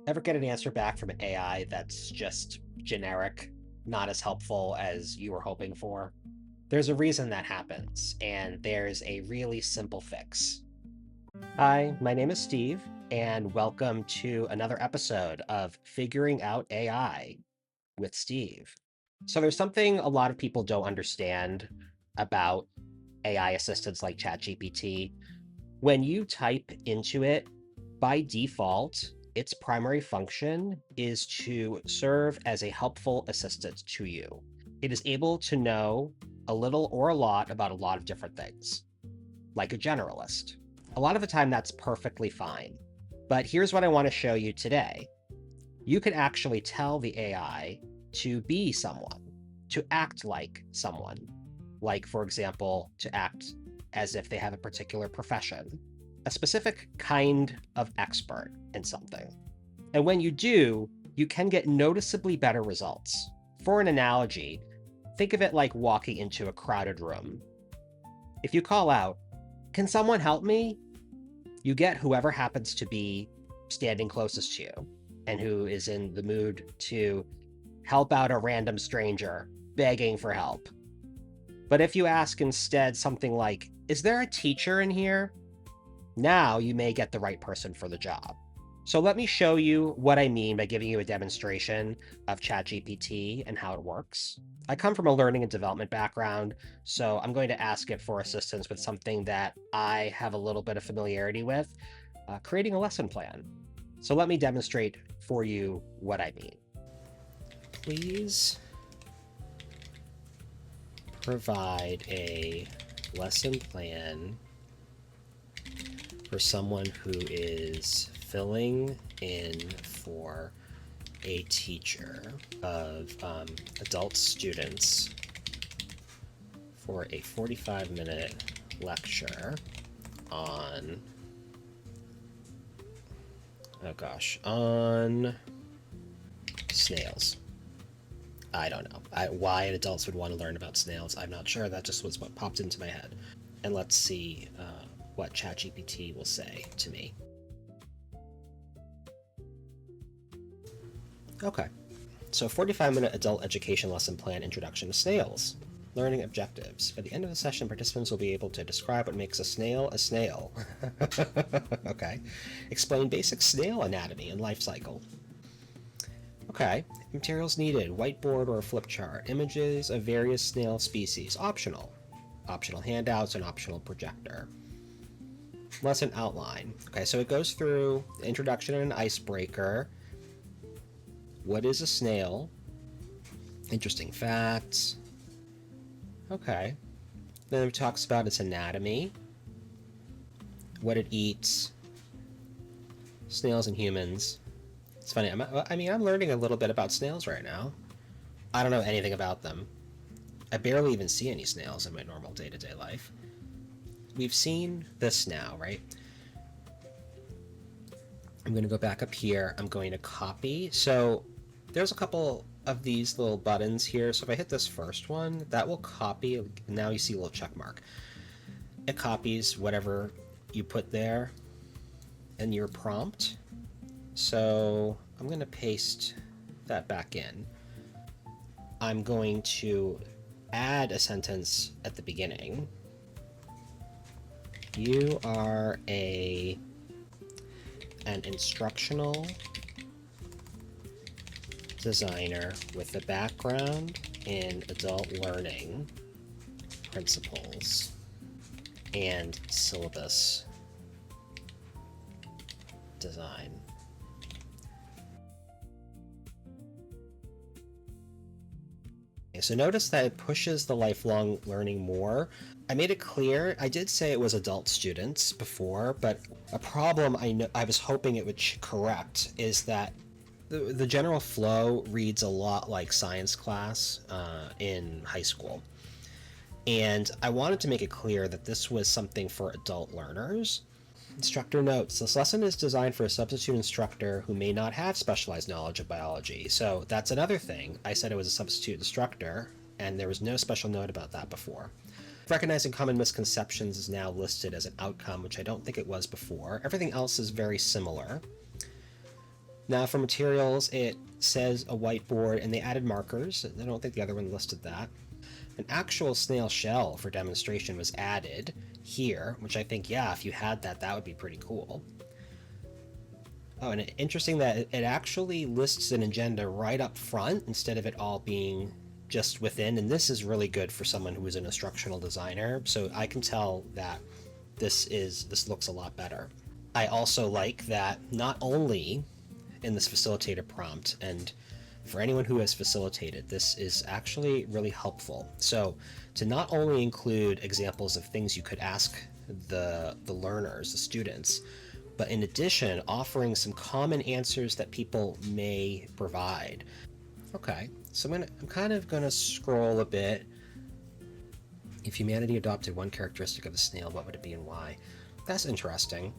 Ever get an answer back from an AI that's just generic, not as helpful as you were hoping for? There's a reason that happens, and there's a really simple fix. Hi, my name is Steve, and welcome to another episode of Figuring Out AI with Steve. So, there's something a lot of people don't understand about AI assistants like ChatGPT. When you type into it, by default, its primary function is to serve as a helpful assistant to you. It is able to know a little or a lot about a lot of different things, like a generalist. A lot of the time, that's perfectly fine. But here's what I want to show you today. You can actually tell the AI to be someone, to act like someone, like, for example, to act as if they have a particular profession, a specific kind of expert in something. And when you do, you can get noticeably better results. For an analogy, think of it like walking into a crowded room. If you call out, "Can someone help me?" you get whoever happens to be standing closest to you and who is in the mood to help out a random stranger begging for help. But if you ask instead something like, "Is there a teacher in here?" now you may get the right person for the job. So let me show you what I mean by giving you a demonstration of ChatGPT and how it works. I come from a learning and development background, so I'm going to ask it for assistance with something that I have a little bit of familiarity with, creating a lesson plan. So let me demonstrate for you what I mean. Please provide a lesson plan for someone who is filling in for a teacher of adult students for a 45-minute lecture on, oh gosh, on snails. I don't know. Why adults would want to learn about snails, I'm not sure. That just was what popped into my head. And let's see what ChatGPT will say to me. Okay, so 45-minute adult education lesson plan, introduction to snails. Learning objectives. By the end of the session, participants will be able to describe what makes a snail a snail. Okay. Explain basic snail anatomy and life cycle. Okay. Materials needed. Whiteboard or flip chart. Images of various snail species. Optional. Optional handouts and optional projector. Lesson outline. Okay, so it goes through the introduction and an icebreaker. What is a snail? Interesting facts. Okay. Then it talks about its anatomy, what it eats, snails and humans. It's funny. I'm learning a little bit about snails right now. I don't know anything about them. I barely even see any snails in my normal day-to-day life. We've seen this now, right? I'm going to go back up here. I'm going to copy. So there's a couple of these little buttons here. So if I hit this first one, that will copy. Now you see a little check mark. It copies whatever you put there in your prompt. So I'm going to paste that back in. I'm going to add a sentence at the beginning. You are an instructional designer with a background in adult learning principles and syllabus design. So notice that it pushes the lifelong learning more. I made it clear, I did say it was adult students before, but a problem I was hoping it would correct is that the general flow reads a lot like science class in high school. And I wanted to make it clear that this was something for adult learners. Instructor notes, this lesson is designed for a substitute instructor who may not have specialized knowledge of biology. So that's another thing. I said it was a substitute instructor, and there was no special note about that before. Recognizing common misconceptions is now listed as an outcome, which I don't think it was before. Everything else is very similar. Now for materials, it says a whiteboard, and they added markers. I don't think the other one listed that. An actual snail shell for demonstration was added here, which I think, yeah, if you had that, that would be pretty cool. Oh, and interesting that it actually lists an agenda right up front instead of it all being just within. And this is really good for someone who is an instructional designer. So I can tell that this looks a lot better. I also like that not only in this facilitator prompt, and for anyone who has facilitated, this is actually really helpful. So to not only include examples of things you could ask the learners, the students, but in addition, offering some common answers that people may provide. Okay, so I'm kind of gonna scroll a bit. If humanity adopted one characteristic of a snail, what would it be and why? That's interesting.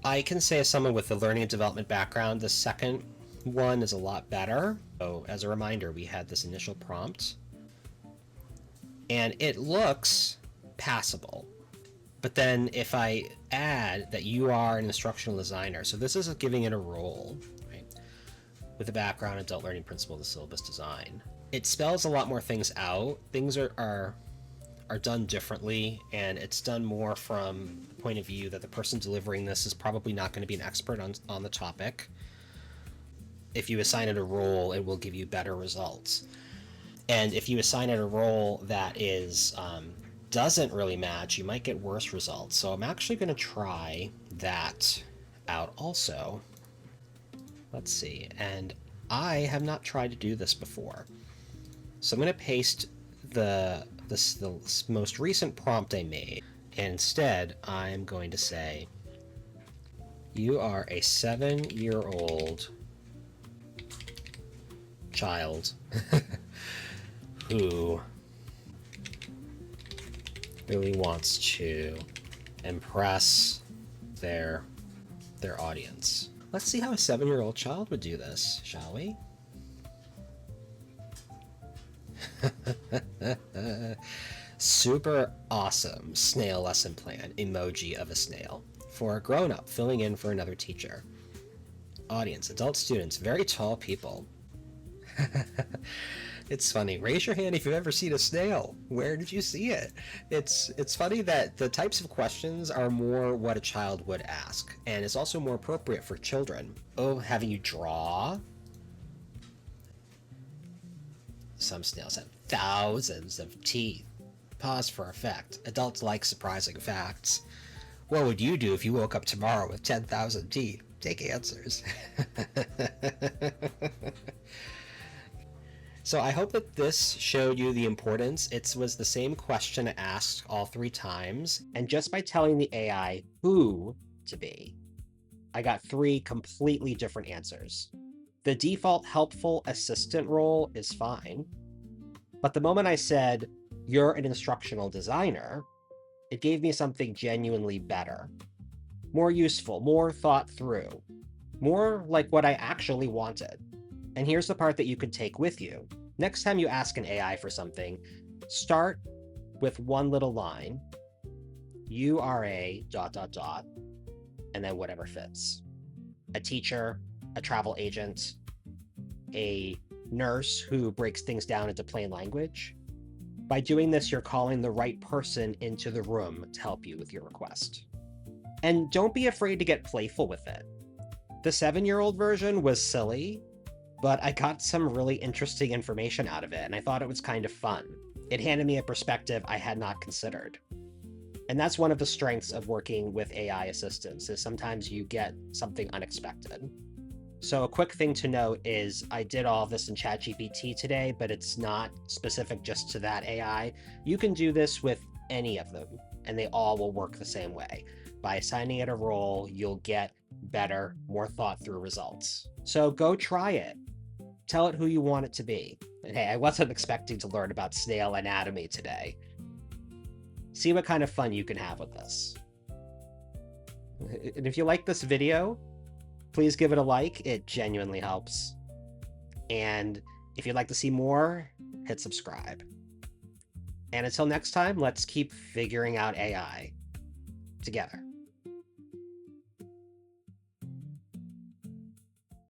I can say, as someone with a learning and development background, the second one is a lot better. So as a reminder, we had this initial prompt, and it looks passable. But then if I add that you are an instructional designer, so this is giving it a role, right? With a background in adult learning principles and syllabus design. It spells a lot more things out. Things are done differently, and it's done more from the point of view that the person delivering this is probably not going to be an expert on the topic. If you assign it a role, it will give you better results. And if you assign it a role that is doesn't really match, you might get worse results. So I'm actually going to try that out also. Let's see. And I have not tried to do this before. So I'm going to paste the most recent prompt I made. And instead, I'm going to say, you are a 7-year-old child who really wants to impress their audience. Let's see how a 7-year-old child would do this, shall we? Super awesome snail lesson plan emoji of a snail for a grown-up filling in for another teacher. Audience, adult students, very tall people. It's funny. Raise your hand if you've ever seen a snail. Where did you see it? It's funny that the types of questions are more what a child would ask, and it's also more appropriate for children. Oh, having you draw? Some snails have thousands of teeth. Pause for effect. Adults like surprising facts. What would you do if you woke up tomorrow with 10,000 teeth? Take answers. So I hope that this showed you the importance. It was the same question asked all 3 times. And just by telling the AI who to be, I got 3 completely different answers. The default helpful assistant role is fine. But the moment I said, you're an instructional designer, it gave me something genuinely better, more useful, more thought through, more like what I actually wanted. And here's the part that you could take with you. Next time you ask an AI for something, start with one little line. You are a ... and then whatever fits. A teacher, a travel agent, a nurse who breaks things down into plain language. By doing this, you're calling the right person into the room to help you with your request. And don't be afraid to get playful with it. The 7-year-old version was silly, but I got some really interesting information out of it, and I thought it was kind of fun. It handed me a perspective I had not considered. And that's one of the strengths of working with AI assistants, is sometimes you get something unexpected. So a quick thing to note is I did all this in ChatGPT today, but it's not specific just to that AI. You can do this with any of them, and they all will work the same way. By assigning it a role, you'll get better, more thought-through results. So go try it. Tell it who you want it to be. And hey, I wasn't expecting to learn about snail anatomy today. See what kind of fun you can have with this. And if you like this video, please give it a like. It genuinely helps. And if you'd like to see more, hit subscribe. And until next time, let's keep figuring out AI together.